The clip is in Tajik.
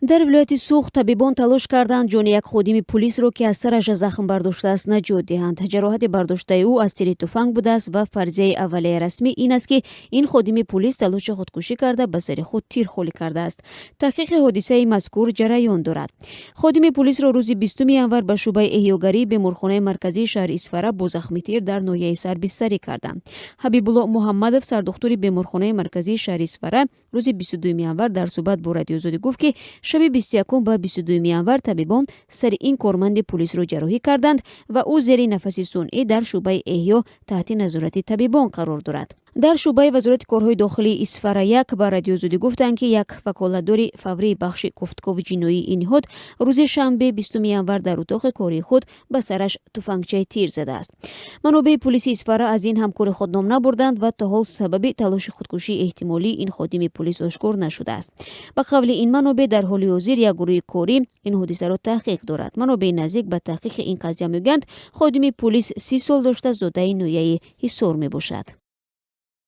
дар вилояти Суғд табибон талош карданд ҷони як ходими полисро ки аз сараш захм бардоштааст наҷот диҳанд. ҷароҳати бардоштаи ӯ аз тири туфанг будааст ва фарзияи аввалияи расмӣ ин аст ки ин ходими полис талоши худкушӣ карда ба сари худ тир холӣ кардааст. таҳқиқи ҳодисаи мазкур ҷараён дорад. ходими полисро рӯзи 20 январ ба шӯъбаи эҳёгарии беморхонаи марказии шаҳри Исфара бо захми тир дар ноҳияи сар бистарӣ карданд. ҳабибулло муҳаммадов, сардухтури беморхонаи марказии шаҳри Исфара, рӯзи 22 январ дар суҳбат бо радиозодӣ гуфт ки шаби 21 ба 22 январ табибон сари ин корманди полисро ҷароҳӣ карданд ва ӯ зери нафаси сунъӣ дар шӯъбаи эҳё таҳти назорати табибон қарор дорад. дар шӯъбаи вазорати корҳои дохилии Исфара 1 ба радиозодӣ гуфтанд ки як ваколатдори фаврии бахши куфткови ҷиноии ин ниҳод рӯзи шанбе 20 январ дар утоқи кории худ ба сараш туфангчаи тир задааст. манобеи полиси Исфара аз ин ҳамкори худ ном набурданд ва то ҳол сабаби талоши худкушии эҳтимолии ин ходими полис ошкор нашудааст. ба қавли ин манобе дар ҳоли ҳозир як гурӯҳи корӣ ин ҳодисаро таҳқиқ дорад. манобеи наздик ба таҳқиқи ин қазия мегӯянд ходими полис 30 сол дошта зодаи ноҳияи Ҳисор мебошад.